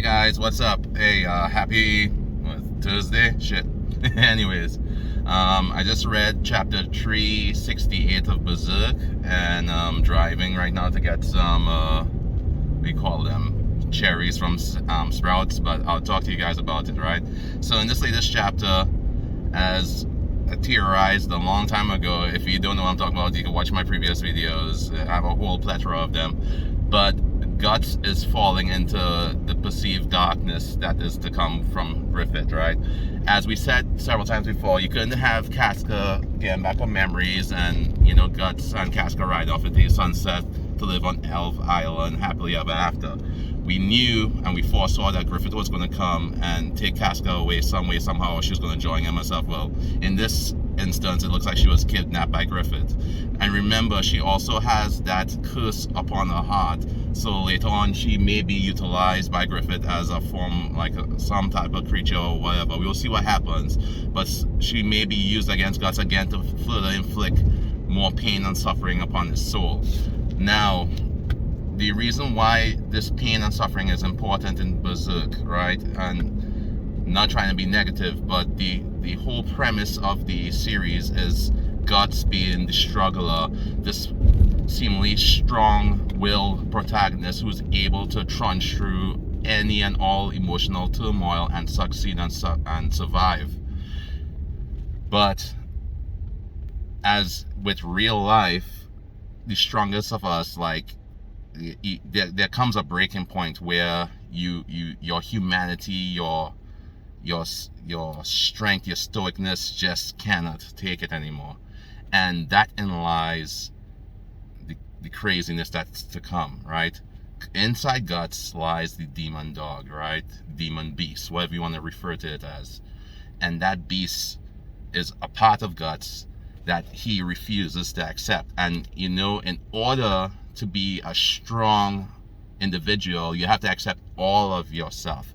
guys, what's up? Hey, happy Thursday? Shit. Anyways, I just read chapter 368 of Berserk, and I'm driving right now to get some, we call them cherries from Sprouts, but I'll talk to you guys about it, right? So in this latest chapter, as I theorized a long time ago, if you don't know what I'm talking about, you can watch my previous videos. I have a whole plethora of them. But Guts is falling into the perceived darkness that is to come from Griffith, right? As we said several times before, you couldn't have Casca getting back on memories and, Guts and Casca ride off into the sunset to live on Elf Island happily ever after. We knew and we foresaw that Griffith was going to come and take Casca away some way, somehow, or she was going to join him herself. Well, in this instance, it looks like she was kidnapped by Griffith. And remember, she also has that curse upon her heart. So later on, she may be utilized by Griffith as a form, like some type of creature or whatever. We'll see what happens. But she may be used against Guts again to further inflict more pain and suffering upon his soul. Now, the reason why this pain and suffering is important in Berserk, right? And not trying to be negative, but the whole premise of the series is Guts being the struggler, this seemingly strong-willed protagonist who's able to trudge through any and all emotional turmoil and succeed and survive. But as with real life, the strongest of us, there comes a breaking point where your humanity, your strength, your stoicness just cannot take it anymore. And that in lies the craziness that's to come, right? Inside Guts lies the demon dog, right? Demon beast, whatever you want to refer to it as. And that beast is a part of Guts that he refuses to accept. And in order to be a strong individual, you have to accept all of yourself.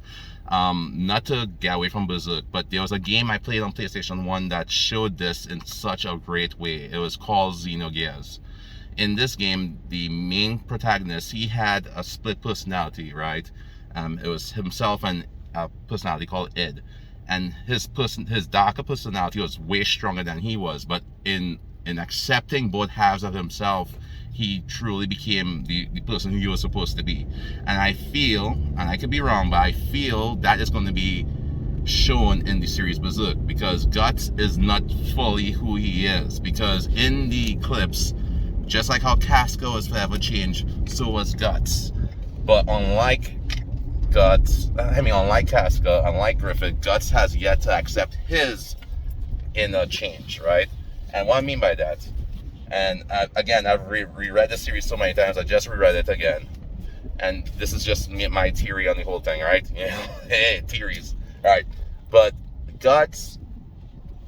Not to get away from Berserk, but there was a game I played on PlayStation 1 that showed this in such a great way. It was called Xenogears. In this game, the main protagonist, he had a split personality, right? It was himself and a personality called Id. And his darker personality was way stronger than he was, but in accepting both halves of himself, he truly became the person who he was supposed to be. And I feel, and I could be wrong, but I feel that is going to be shown in the series Berserk, because Guts is not fully who he is. Because in the clips, just like how Casca was forever changed, so was Guts. But unlike Casca, unlike Griffith, Guts has yet to accept his inner change, right? And what I mean by that, and again, I've reread the series so many times, I just reread it again. And this is just my theory on the whole thing, right? Hey, theories. All right. But Guts,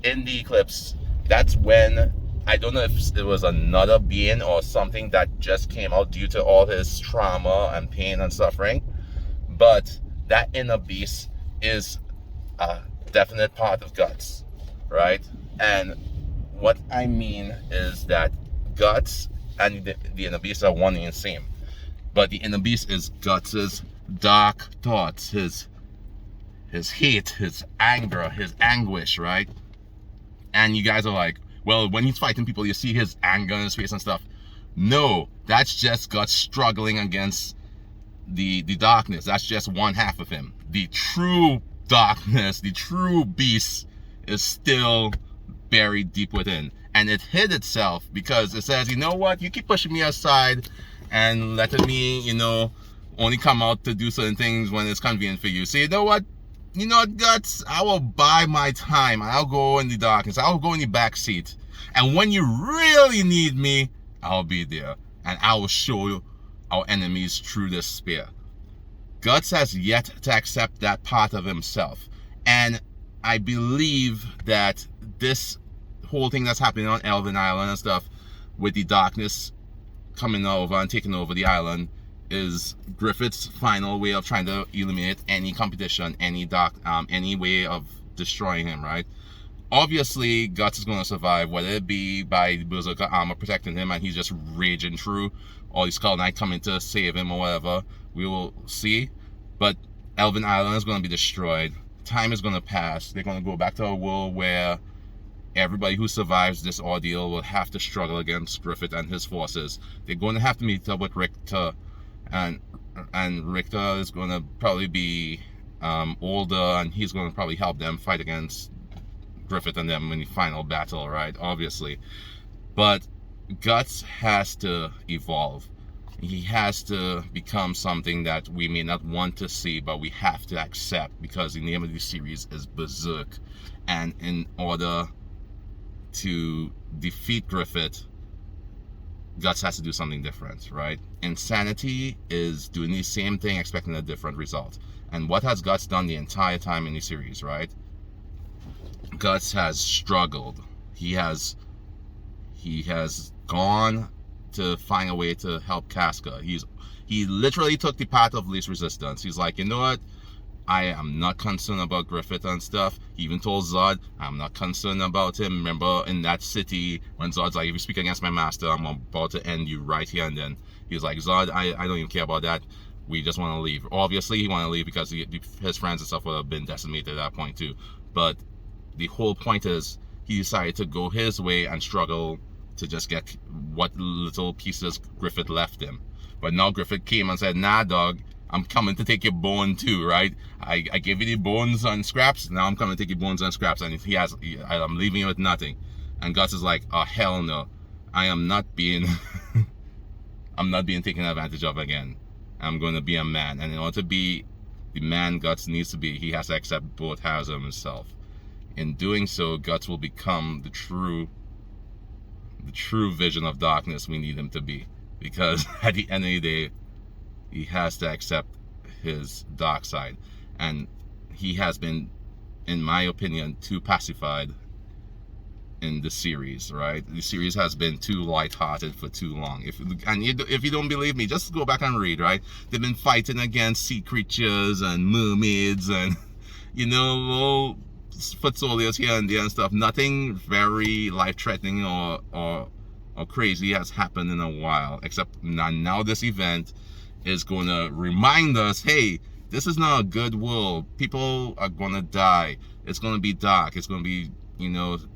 in the eclipse, that's when, I don't know if it was another being or something that just came out due to all his trauma and pain and suffering. But that inner beast is a definite part of Guts, right? And what I mean is that Guts and the inner beast are one and the same. But the inner beast is Guts's dark thoughts, his hate, his anger, his anguish, right? And you guys are like, well, when he's fighting people, you see his anger in his face and stuff. No, that's just Guts struggling against the darkness. That's just one half of him. The true darkness, the true beast is still buried deep within, and it hid itself because it says, you know what, you keep pushing me aside and letting me, only come out to do certain things when it's convenient for you. So you know what, Guts, I will buy my time. I'll go in the darkness, I'll go in the back seat, and when you really need me, I'll be there, and I will show you our enemies through this spear. Guts has yet to accept that part of himself, and I believe that this whole thing that's happening on Elven Island and stuff, with the darkness coming over and taking over the island, is Griffith's final way of trying to eliminate any competition, any way of destroying him, right? Obviously, Guts is going to survive, whether it be by Berserker armor protecting him and he's just raging through, or the Skull Knight coming to save him or whatever. We will see. But Elven Island is going to be destroyed. Time is going to pass. They're going to go back to a world where everybody who survives this ordeal will have to struggle against Griffith and his forces. They're going to have to meet up with Richter, and Richter is going to probably be older, and he's going to probably help them fight against Griffith and them in the final battle, right? Obviously. But Guts has to evolve. He has to become something that we may not want to see, but we have to accept, because the name of the series is Berserk. And in order to defeat Griffith, Guts has to do something different, right? Insanity is doing the same thing, expecting a different result. And what has Guts done the entire time in the series, right? Guts has struggled. He has gone to find a way to help Casca. He literally took the path of least resistance. He's like, you know what? I am not concerned about Griffith and stuff. He even told Zod, I'm not concerned about him. Remember in that city when Zod's like, if you speak against my master, I'm about to end you right here and then. He was like, Zod, I don't even care about that. We just want to leave. Obviously, he wanted to leave because his friends and stuff would have been decimated at that point too. But the whole point is, he decided to go his way and struggle to just get what little pieces Griffith left him. But now Griffith came and said, nah, dog, I'm coming to take your bone too, right? I gave you the bones and scraps. Now I'm coming to take your bones and scraps, and I'm leaving you with nothing. And Guts is like, oh hell no, I am not being, I'm not being taken advantage of again. I'm going to be a man, and in order to be the man Guts needs to be, he has to accept both halves of himself. In doing so, Guts will become the true vision of darkness we need him to be. Because at the end of the day, he has to accept his dark side. And he has been, in my opinion, too pacified in the series, right? The series has been too lighthearted for too long. If you don't believe me, just go back and read, right? They've been fighting against sea creatures and mermaids and, little foot soldiers here and there and stuff. Nothing very life-threatening or crazy has happened in a while, except now this event is going to remind us, hey, this is not a good world. People are going to die. It's going to be dark. It's going to be,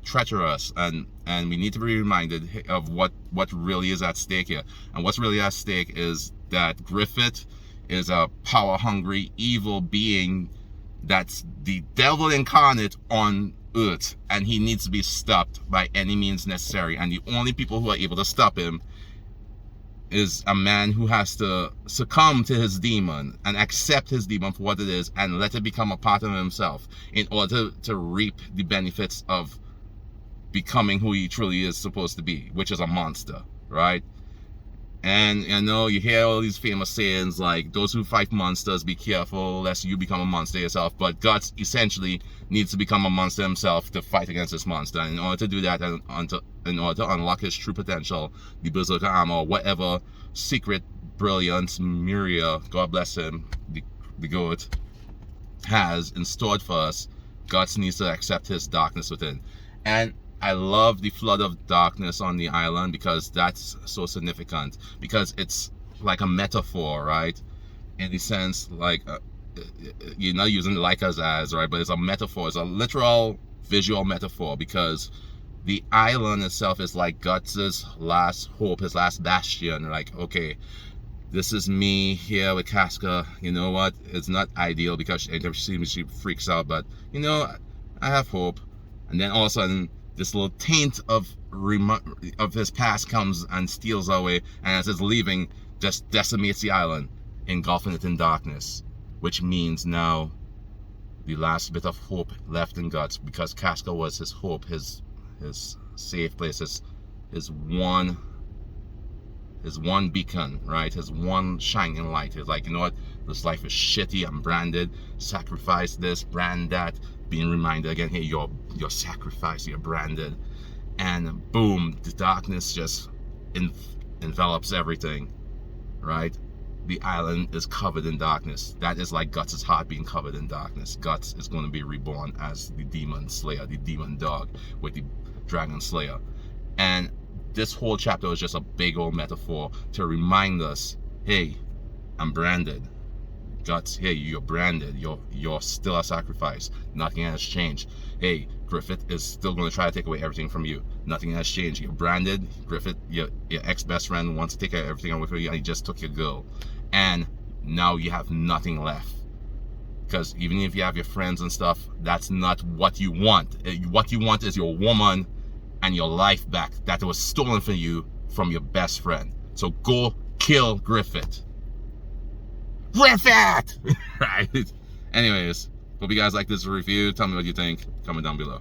treacherous, and we need to be reminded of what really is at stake here. And what's really at stake is that Griffith is a power-hungry, evil being that's the devil incarnate on Earth, and he needs to be stopped by any means necessary. And the only people who are able to stop him is a man who has to succumb to his demon and accept his demon for what it is and let it become a part of himself in order to reap the benefits of becoming who he truly is supposed to be, which is a monster, right? And you hear all these famous sayings like, those who fight monsters, be careful lest you become a monster yourself. But Guts essentially needs to become a monster himself to fight against this monster. And in order to do that, and in order to unlock his true potential, the Berserker armor, or whatever secret brilliance Miria, God bless him, the goat, has in store for us, Guts needs to accept his darkness within. And I love the flood of darkness on the island because that's so significant, because it's like a metaphor, right? In the sense, like, you're not using like as, right? But it's a metaphor. It's a literal visual metaphor, because the island itself is like Guts' last hope, his last bastion. Like, okay, this is me here with Casca. You know what? It's not ideal because she freaks out, but, I have hope. And then all of a sudden, this little taint of his past comes and steals away, and as it's leaving, just decimates the island, engulfing it in darkness. Which means now the last bit of hope left in Guts, because Casca was his hope, his safe place, his one beacon, right? His one shining light. It's like, you know what? This life is shitty. I'm branded. Sacrifice this, brand that. Being reminded again, hey, you're sacrificed, you're branded. And boom, the darkness just envelops everything, right? The island is covered in darkness. That is like Guts' heart being covered in darkness. Guts is going to be reborn as the demon slayer, the demon dog with the dragon slayer. And this whole chapter is just a big old metaphor to remind us, hey, I'm branded. Guts, hey, you're branded. You're still a sacrifice. Nothing has changed. Hey, Griffith is still going to try to take away everything from you. Nothing has changed. You're branded. Griffith, your ex-best friend wants to take everything away from you, and he just took your girl. And now you have nothing left. Because even if you have your friends and stuff, that's not what you want. What you want is your woman and your life back that was stolen from you from your best friend. So go kill Griffith. Griffith! Right? Anyways, hope you guys like this review. Tell me what you think. Comment down below.